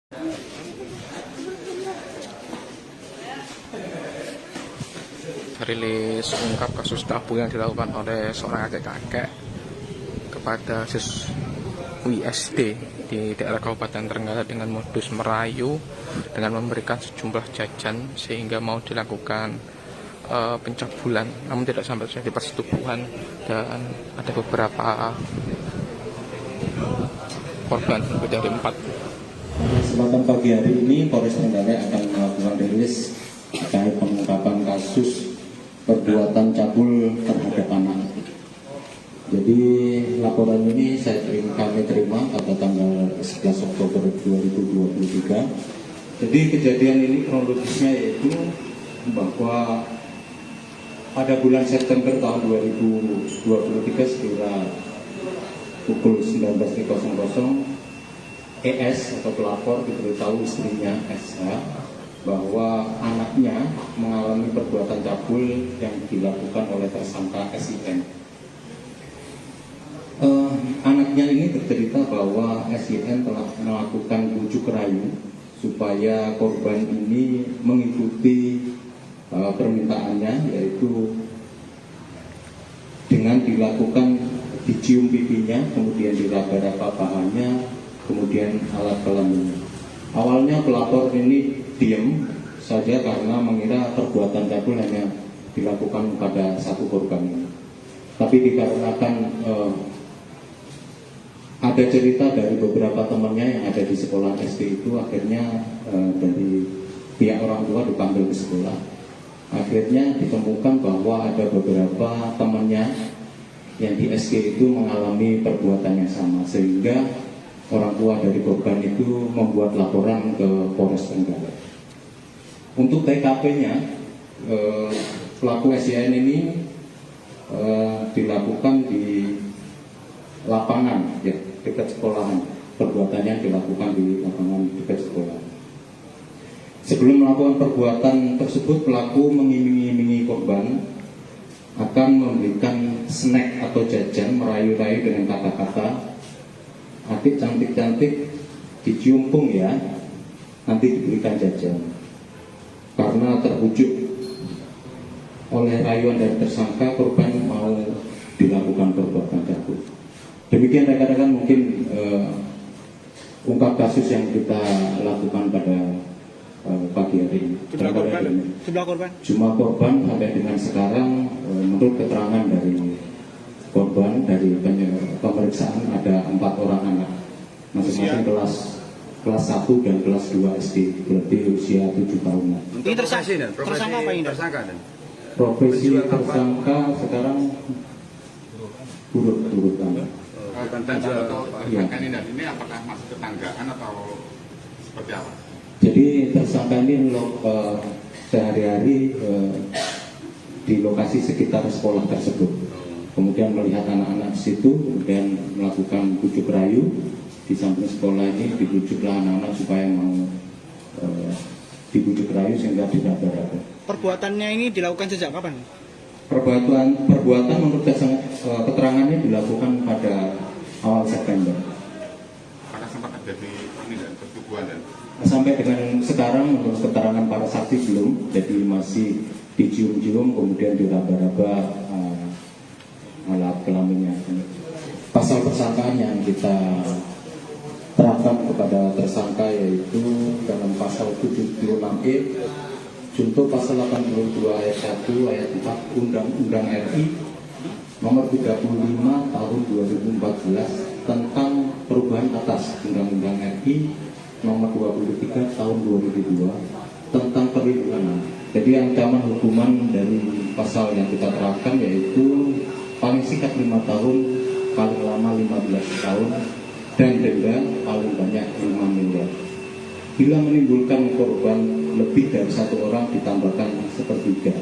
Rilis ungkap kasus tabu yang dilakukan oleh seorang kakek-kakek kepada siswi SD di daerah Kabupaten Trenggalek dengan modus merayu dengan memberikan sejumlah jajan sehingga mau dilakukan pencabulan, namun tidak sampai terjadi persetubuhan dan ada beberapa korban lebih dari 4. Kesempatan pagi hari ini Polres Trenggalek akan melakukan rilis terkait pengungkapan kasus perbuatan cabul terhadap anak. Jadi laporan ini kami terima pada tanggal 11 Oktober 2023. Jadi kejadian ini kronologisnya yaitu bahwa pada bulan September tahun 2023 sekira pukul 19.00 ES atau pelapor diberitahu istrinya SH bahwa anaknya mengalami perbuatan cabul yang dilakukan oleh tersangka SIN. Anaknya ini bercerita bahwa SIN telah melakukan bujuk rayu supaya korban ini mengikuti permintaannya, yaitu dengan dilakukan dicium pipinya, kemudian diraba-raba pahanya, kemudian alat kelaminnya. Awalnya pelapor ini diam saja karena mengira perbuatan cabul hanya dilakukan pada satu korban ini. Tapi dikarenakan ada cerita dari beberapa temannya yang ada di sekolah SD itu, akhirnya dari pihak orang tua dipanggil ke sekolah. Akhirnya ditemukan bahwa ada beberapa temannya yang di SG itu mengalami perbuatan yang sama, sehingga orang tua dari korban itu membuat laporan ke Polres Trenggalek. Untuk TKP-nya, pelaku SIN ini dilakukan di lapangan, ya, dekat sekolahan. Perbuatannya dilakukan di lapangan dekat sekolah. Sebelum melakukan perbuatan tersebut, pelaku mengiming-imingi korban akan memberikan snack atau jajan, merayu-rayu dengan kata-kata, "Adik cantik-cantik, dicium pung ya, nanti diberikan jajan." Karena terbujuk oleh rayuan dari tersangka, korban mau dilakukan perbuatan cabul. Demikian rekan-rekan mungkin ungkap kasus yang kita lakukan pada pagi hari ini. Jumlah korban sampai dengan sekarang menurut keterangan dari korban dari pemeriksaan ada 4 orang anak, masing-masing kelas 1 dan kelas 2 SD, berarti usia 7 tahunan. Ini tersangka apa ini? Profesi tersangka sekarang turut-turutan. Ini apakah masuk tetanggaan atau seperti apa? Jadi tersangka ini sehari-hari di lokasi sekitar sekolah tersebut. Kemudian melihat anak-anak di situ, kemudian melakukan bujuk rayu. Di samping sekolah ini dibujuklah anak-anak supaya mau dibujuk rayu sehingga diraba-raba. Perbuatannya ini dilakukan sejak kapan? Perbuatan menurut keterangannya dilakukan pada awal September. Karena sempat terjadi persetubuhan dan Sampai dengan sekarang menurut keterangan para saksi belum, jadi masih dicium-cium kemudian diraba-raba alat kelaminnya. Pasal persangkaan yang kita terapkan kepada tersangka yaitu dalam pasal 76E junto pasal 82 ayat 1 ayat 4 Undang-Undang RI nomor 35 tahun 2014 tentang perubahan atas Undang-Undang RI nomor 23 tahun 2002 tentang perlindungan anak. Jadi ancaman hukuman dari pasal yang kita terapkan yaitu paling singkat 5 tahun, paling lama 15 tahun, dan denda paling banyak 5 miliar. Bila menimbulkan korban lebih dari 1 orang ditambahkan sepertiga.